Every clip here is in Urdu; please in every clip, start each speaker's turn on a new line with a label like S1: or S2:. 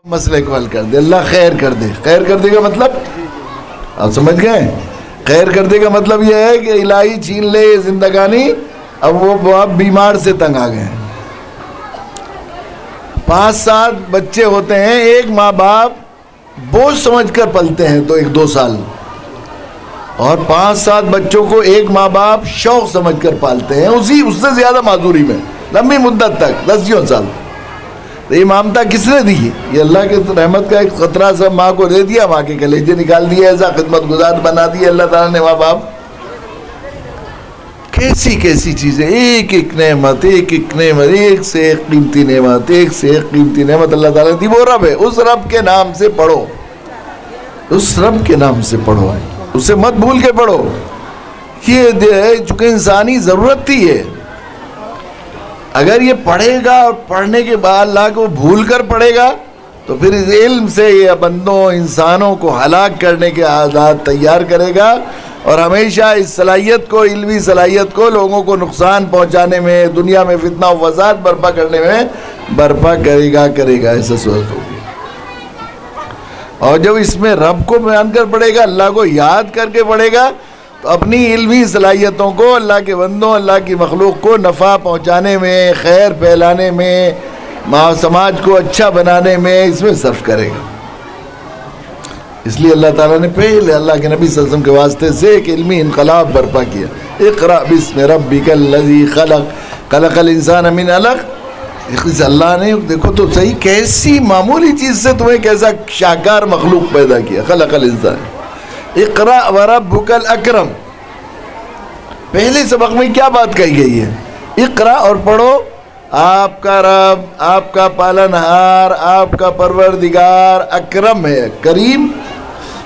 S1: مسئلے کو حل کر دے, اللہ خیر کر دے. خیر کر دے کا مطلب آپ سمجھ گئے؟ خیر کر دے کا مطلب یہ ہے کہ الہی چھین لے یہ زندگانی, اب وہ باپ بیمار سے تنگ آ گئے ہیں. 5-7 بچے ہوتے ہیں, ایک ماں باپ بوجھ سمجھ کر پلتے ہیں تو 1-2 سال, اور 5-7 بچوں کو ایک ماں باپ شوق سمجھ کر پالتے ہیں اس سے زیادہ معذوری میں لمبی مدت تک 10 سال. تو یہ ممتا کس نے دی؟ یہ اللہ کے رحمت کا ایک خطرہ سب ماں کو دے دیا, ماں کے کلیجے نکال دیے, ایسا خدمت گزار بنا دیا اللہ تعالیٰ نے ماں باپ. کیسی کیسی چیزیں, ایک ایک نعمت, ایک ایک نعمت, ایک سے ایک قیمتی نعمت, ایک سے ایک قیمتی نعمت اللہ تعالیٰ نے دی. وہ رب ہے, اس رب کے نام سے پڑھو, اس رب کے نام سے پڑھو, اسے مت بھول کے پڑھو. یہ چونکہ انسانی ضرورت تھی یہ, اگر یہ پڑھے گا اور پڑھنے کے بعد اللہ کو بھول کر پڑھے گا تو پھر اس علم سے یہ بندوں انسانوں کو ہلاک کرنے کے آزاد تیار کرے گا, اور ہمیشہ اس صلاحیت کو, علمی صلاحیت کو لوگوں کو نقصان پہنچانے میں, دنیا میں فتنہ و فساد برپا کرنے میں برپا کرے گا ایسا صورت ہوگی. اور جب اس میں رب کو بیان کر پڑھے گا, اللہ کو یاد کر کے پڑھے گا, تو اپنی علمی صلاحیتوں کو اللہ کے بندوں, اللہ کی مخلوق کو نفع پہنچانے میں, خیر پھیلانے میں, سماج کو اچھا بنانے میں اس میں صرف کرے گا. اس لیے اللہ تعالیٰ نے پہلے اللہ کے نبی صلی اللہ علیہ وسلم کے واسطے سے ایک علمی انقلاب برپا کیا. اقرأ بسم ربک الذی خلق خلق الانسان من علق. اللہ نے دیکھو تو صحیح, کیسی معمولی چیز سے تمہیں کیسا شاہکار مخلوق پیدا کیا. خلق الانسان. اقرأ وربک الاکرم. پہلے سبق میں کیا بات کہی گئی ہے؟ اقرأ اور پڑھو, آپ کا رب, آپ کا پالنہار, آپ کا پروردگار اکرم ہے, کریم.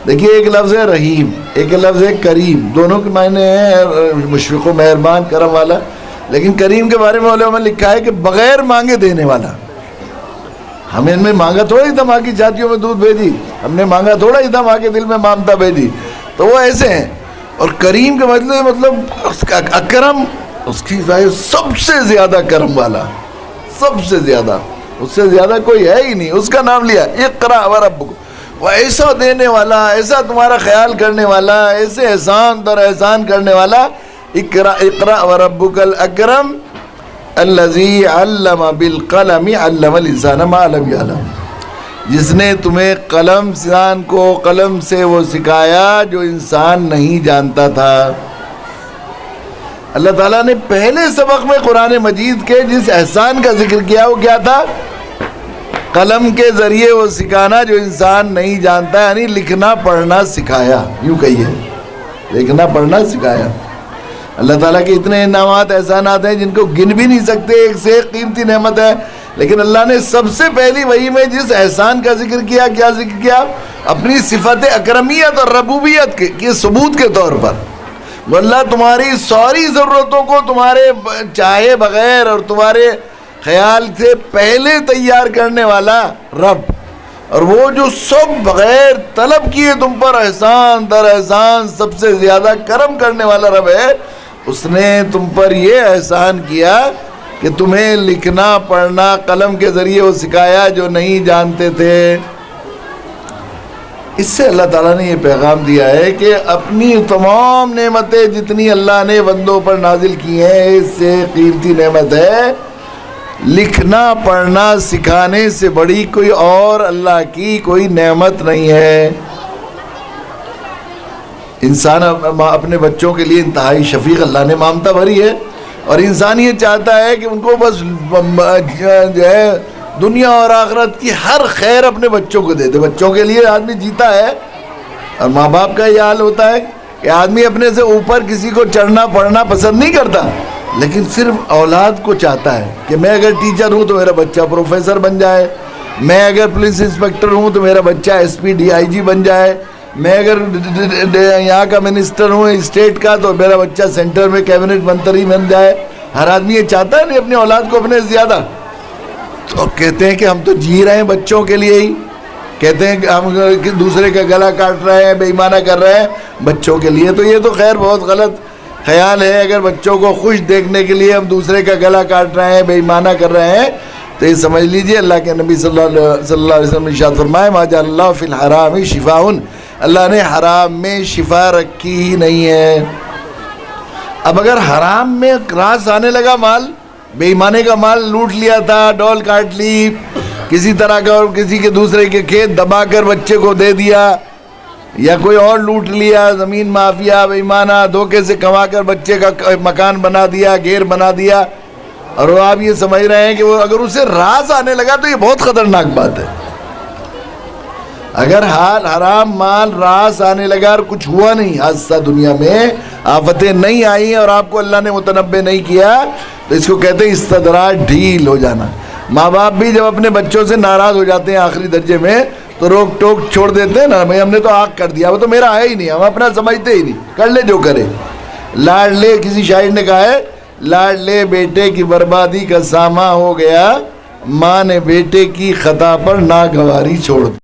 S1: دیکھیے ایک لفظ ہے رحیم, ایک لفظ ہے کریم, دونوں کے معنی ہیں مشفق و مہربان, کرم والا. لیکن کریم کے بارے میں علماء نے لکھا ہے کہ بغیر مانگے دینے والا. ہم ان میں مانگا تھوڑا ہی تھا, ماں کی چھاتیوں میں دودھ بھیجی, ہم نے مانگا تھوڑا ہی تھا, ماں کے دل میں ممتا بھیجی, تو وہ ایسے ہیں. اور کریم کے مطلب اس کا اکرم, اس کی سب سے زیادہ کرم والا, سب سے زیادہ, اس سے زیادہ کوئی ہے ہی نہیں, اس کا نام لیا اقرأ وربک. وہ ایسا دینے والا, ایسا تمہارا خیال کرنے والا, ایسے احسان در احسان کرنے والا. اقرأ وربک الاکرم الذی علم بالقلم علم الانسان ما لم یعلم. جس نے تمہیں قلم, انسان کو قلم سے وہ سکھایا جو انسان نہیں جانتا تھا. اللہ تعالیٰ نے پہلے سبق میں قرآن مجید کے جس احسان کا ذکر کیا وہ کیا تھا؟ قلم کے ذریعے وہ سکھانا جو انسان نہیں جانتا, یعنی لکھنا پڑھنا سکھایا. یوں کہیے, لکھنا پڑھنا سکھایا. اللہ تعالیٰ کے اتنے انعامات, احسانات ہیں جن کو گن بھی نہیں سکتے, ایک سے ایک قیمتی نعمت ہے. لیکن اللہ نے سب سے پہلی وحی میں جس احسان کا ذکر کیا, کیا ذکر کیا؟ اپنی صفت اکرمیت اور ربوبیت کے ثبوت کے طور پر. اللہ تمہاری ساری ضرورتوں کو تمہارے چاہے بغیر اور تمہارے خیال سے پہلے تیار کرنے والا رب, اور وہ جو سب بغیر طلب کیے تم پر احسان در احسان سب سے زیادہ کرم کرنے والا رب ہے. اس نے تم پر یہ احسان کیا کہ تمہیں لکھنا پڑھنا قلم کے ذریعے وہ سکھایا جو نہیں جانتے تھے. اس سے اللہ تعالیٰ نے یہ پیغام دیا ہے کہ اپنی تمام نعمتیں جتنی اللہ نے بندوں پر نازل کی ہیں, اس سے قیمتی نعمت ہے لکھنا پڑھنا سکھانے سے بڑی کوئی اور اللہ کی کوئی نعمت نہیں ہے. انسان اپنے بچوں کے لیے انتہائی شفیق اللہ نے ممتا بھری ہے, اور انسان یہ چاہتا ہے کہ ان کو بس جو ہے دنیا اور آخرت کی ہر خیر اپنے بچوں کو دے دے. بچوں کے لیے آدمی جیتا ہے, اور ماں باپ کا یہ حال ہوتا ہے کہ آدمی اپنے سے اوپر کسی کو چڑھنا پڑھنا پسند نہیں کرتا, لیکن صرف اولاد کو چاہتا ہے کہ میں اگر ٹیچر ہوں تو میرا بچہ پروفیسر بن جائے, میں اگر پولیس انسپیکٹر ہوں تو میرا بچہ ایس پی ڈی آئی جی بن جائے, میں اگر یہاں کا منسٹر ہوں اسٹیٹ کا تو میرا بچہ سینٹر میں کیبنٹ منتری بن جائے. ہر آدمی یہ چاہتا ہے نہیں اپنی اولاد کو اپنے زیادہ. تو کہتے ہیں کہ ہم تو جی رہے ہیں بچوں کے لیے ہی, کہتے ہیں کہ ہم دوسرے کا گلا کاٹ رہے ہیں, بے ایمانہ کر رہے ہیں بچوں کے لیے. تو یہ تو خیر بہت غلط خیال ہے. اگر بچوں کو خوش دیکھنے کے لیے ہم دوسرے کا گلا کاٹ رہے ہیں, بے ایمانہ کر رہے ہیں, تو یہ سمجھ لیجئے اللہ کے نبی صلی اللہ علیہ وسلم نے ارشاد فرمایا ما جعل اللہ فی الحرام شفاء، اللہ نے حرام میں شفا رکھی ہی نہیں ہے۔ اب اگر حرام میں راس آنے لگا مال، بے ایمانے کا مال لوٹ لیا تھا، ڈول کاٹ لی کسی طرح کا، اور کسی کے دوسرے کے کھیت دبا کر بچے کو دے دیا، یا کوئی اور لوٹ لیا، زمین مافیا بے ایمانہ دھوکے سے کما کر بچے کا مکان بنا دیا، گھیر بنا دیا، اور وہ آپ یہ سمجھ رہے ہیں کہ وہ اگر اسے راز آنے لگا تو یہ بہت خطرناک بات ہے۔ اگر حرام مال راز آنے لگا اور کچھ ہوا نہیں، حادثہ دنیا میں آفتیں نہیں آئی اور آپ کو اللہ نے متنبع نہیں کیا، تو اس کو کہتے ہیں استدراج، ڈھیل ہو جانا۔ ماں باپ بھی جب اپنے بچوں سے ناراض ہو جاتے ہیں آخری درجے میں تو روک ٹوک چھوڑ دیتے ہیں نا، بھائی ہم نے تو آگ کر دیا، وہ تو میرا ہے ہی نہیں، ہم اپنا سمجھتے ہی نہیں، کر لے جو کرے۔ لاڑ لے، کسی شاعر نے کہا ہے لاڑ لے بیٹے کی بربادی کا ساماں ہو گیا، ماں نے بیٹے کی خطا پر ناگواری چھوڑ دی۔